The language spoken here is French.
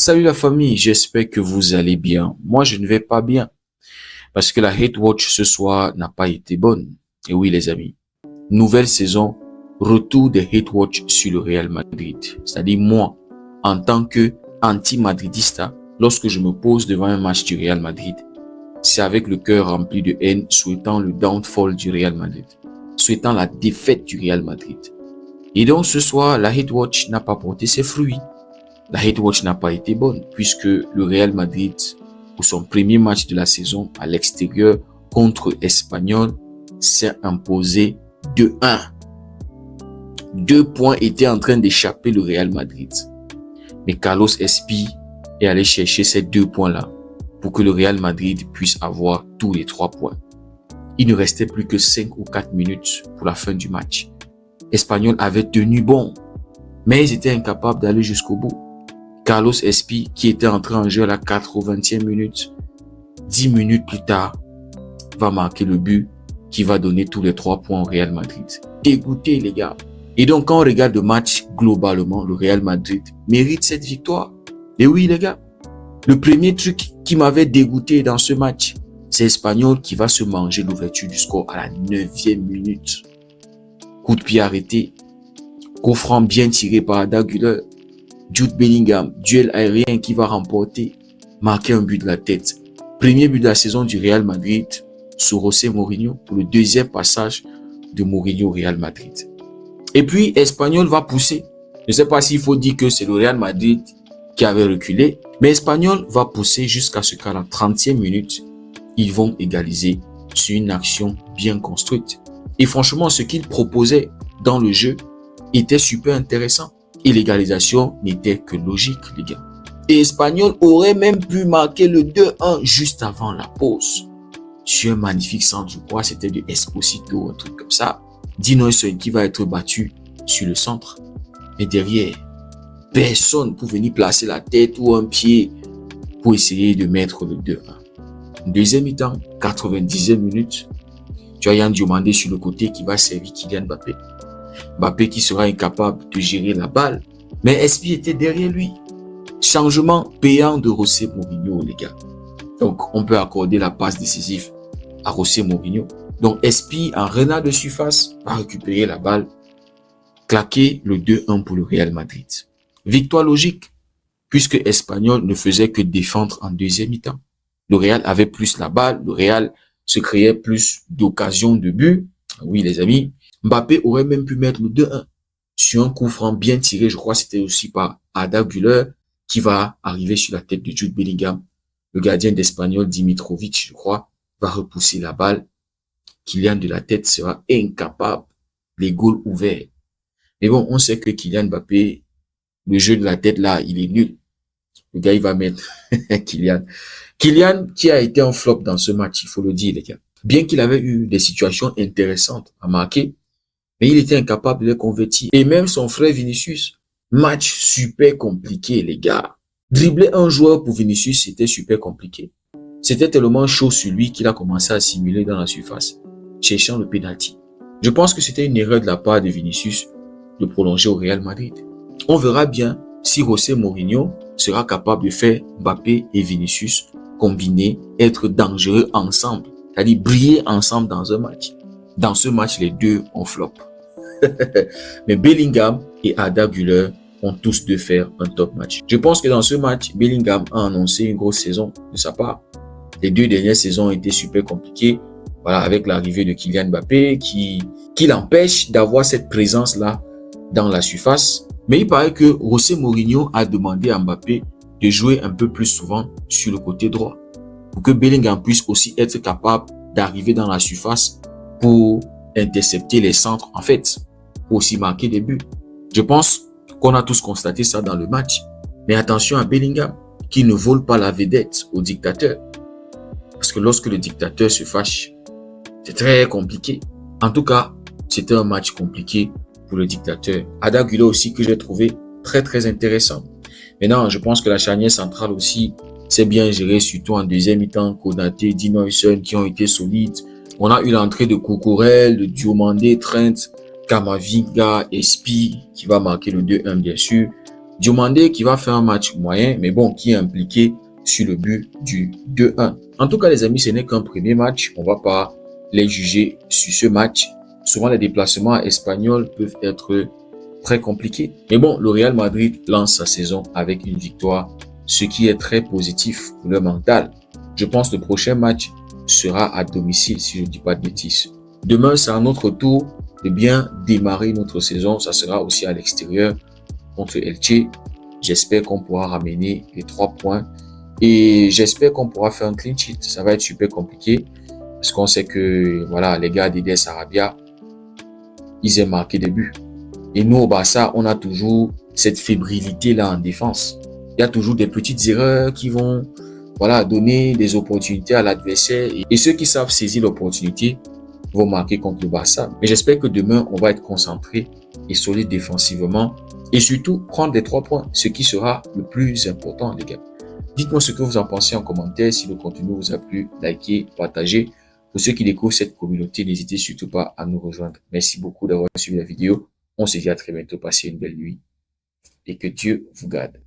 Salut la famille, j'espère que vous allez bien. Moi, je ne vais pas bien parce que la Hate Watch ce soir n'a pas été bonne. Et oui, les amis, nouvelle saison, retour des Hate Watch sur le Real Madrid. C'est-à-dire moi, en tant que anti-madridista, lorsque je me pose devant un match du Real Madrid, c'est avec le cœur rempli de haine, souhaitant le downfall du Real Madrid, souhaitant la défaite du Real Madrid. Et donc ce soir, la Hate Watch n'a pas porté ses fruits. La Hate Watch n'a pas été bonne puisque le Real Madrid, pour son premier match de la saison à l'extérieur contre Espanyol, s'est imposé 2-1. 2 points étaient en train d'échapper le Real Madrid. Mais Carlos Espi est allé chercher ces 2 points-là pour que le Real Madrid puisse avoir tous les 3 points. Il ne restait plus que 5 ou 4 minutes pour la fin du match. Espanyol avait tenu bon, mais ils étaient incapables d'aller jusqu'au bout. Carlos Espi, qui était entré en jeu à la 80e minute, 10 minutes plus tard, va marquer le but qui va donner tous les 3 points au Real Madrid. Dégoûté, les gars. Et donc, quand on regarde le match globalement, le Real Madrid mérite cette victoire. Et oui, les gars, le premier truc qui m'avait dégoûté dans ce match, c'est Espanyol qui va se manger l'ouverture du score à la 9e minute. Coup de pied arrêté, coup franc bien tiré par Arda Güler. Jude Bellingham, duel aérien qui va remporter, marquer un but de la tête. Premier but de la saison du Real Madrid sous José Mourinho pour le deuxième passage de Mourinho au Real Madrid. Et puis, Espanyol va pousser. Je ne sais pas s'il faut dire que c'est le Real Madrid qui avait reculé, mais Espanyol va pousser jusqu'à ce qu'à la 30e minute, ils vont égaliser sur une action bien construite. Et franchement, ce qu'ils proposaient dans le jeu était super intéressant. Et l'égalisation n'était que logique, les gars. Et Espanyol aurait même pu marquer le 2-1 juste avant la pause. Sur un magnifique centre, je crois, c'était de Esposito, un truc comme ça. Dinoison qui va être battu sur le centre. Et derrière, personne pour venir placer la tête ou un pied pour essayer de mettre le 2-1. Deuxième mi-temps, 90e minute, tu as Yan Diomandé sur le côté qui va servir Kylian Mbappé. Mbappé qui sera incapable de gérer la balle. Mais Espi était derrière lui. Changement payant de José Mourinho, les gars. Donc, on peut accorder la passe décisive à José Mourinho. Donc, Espi, en renard de surface, va récupérer la balle, claquer le 2-1 pour le Real Madrid. Victoire logique, puisque Espanyol ne faisait que défendre en deuxième mi-temps. Le Real avait plus la balle, le Real se créait plus d'occasions de but. Oui, les amis. Mbappé aurait même pu mettre le 2-1 sur un coup franc bien tiré, je crois que c'était aussi par Arda Güler qui va arriver sur la tête de Jude Bellingham. Le gardien d'Espanyol, Dimitrovic, je crois, va repousser la balle. Kylian de la tête sera incapable, les goals ouverts. Mais bon, on sait que Kylian Mbappé, le jeu de la tête là, il est nul. Le gars, il va mettre Kylian. Kylian qui a été un flop dans ce match, il faut le dire, les gars. Bien qu'il avait eu des situations intéressantes à marquer, mais il était incapable de les convertir. Et même son frère Vinicius, match super compliqué, les gars. Dribbler un joueur pour Vinicius, c'était super compliqué. C'était tellement chaud sur lui qu'il a commencé à simuler dans la surface, cherchant le penalty. Je pense que c'était une erreur de la part de Vinicius de prolonger au Real Madrid. On verra bien si José Mourinho sera capable de faire Mbappé et Vinicius combiner, être dangereux ensemble, c'est-à-dire briller ensemble dans un match. Dans ce match, les deux ont flop. Mais Bellingham et Arda Güler ont tous deux faire un top match. Je pense que dans ce match, Bellingham a annoncé une grosse saison de sa part. Les 2 dernières saisons ont été super compliquées. Voilà, avec l'arrivée de Kylian Mbappé qui l'empêche d'avoir cette présence-là dans la surface. Mais il paraît que José Mourinho a demandé à Mbappé de jouer un peu plus souvent sur le côté droit pour que Bellingham puisse aussi être capable d'arriver dans la surface pour intercepter les centres, en fait, pour aussi marquer des buts. Je pense qu'on a tous constaté ça dans le match. Mais attention à Bellingham, qui ne vole pas la vedette au dictateur. Parce que lorsque le dictateur se fâche, c'est très compliqué. En tout cas, c'était un match compliqué pour le dictateur. Arda Güler aussi que j'ai trouvé très très intéressant. Maintenant, je pense que la charnière centrale aussi s'est bien gérée, surtout en deuxième mi-temps. Konaté, Dinoison qui ont été solides. On a eu l'entrée de Cucurella, de Diomandé, Trent, Camavinga, Espi qui va marquer le 2-1 bien sûr. Diomandé qui va faire un match moyen, mais bon, qui est impliqué sur le but du 2-1. En tout cas, les amis, ce n'est qu'un premier match. On ne va pas les juger sur ce match. Souvent, les déplacements espagnols peuvent être très compliqués. Mais bon, le Real Madrid lance sa saison avec une victoire, ce qui est très positif pour le mental. Je pense que le prochain match sera à domicile, si je ne dis pas de bêtises. Demain, c'est à notre tour de bien démarrer notre saison. Ça sera aussi à l'extérieur contre Elche. J'espère qu'on pourra ramener les 3 points et j'espère qu'on pourra faire un clean sheet. Ça va être super compliqué parce qu'on sait que voilà, les gars d'Eder Sarabia, ils aiment marquer des buts. Et nous, au Barça, on a toujours cette fébrilité-là en défense. Il y a toujours des petites erreurs qui vont voilà, donner des opportunités à l'adversaire. Et ceux qui savent saisir l'opportunité vont marquer contre le Barça. Mais j'espère que demain, on va être concentré et solide défensivement. Et surtout, prendre les 3 points, ce qui sera le plus important, les gars. Dites-moi ce que vous en pensez en commentaire. Si le contenu vous a plu, likez, partagez. Pour ceux qui découvrent cette communauté, n'hésitez surtout pas à nous rejoindre. Merci beaucoup d'avoir suivi la vidéo. On se dit à très bientôt. Passez une belle nuit et que Dieu vous garde.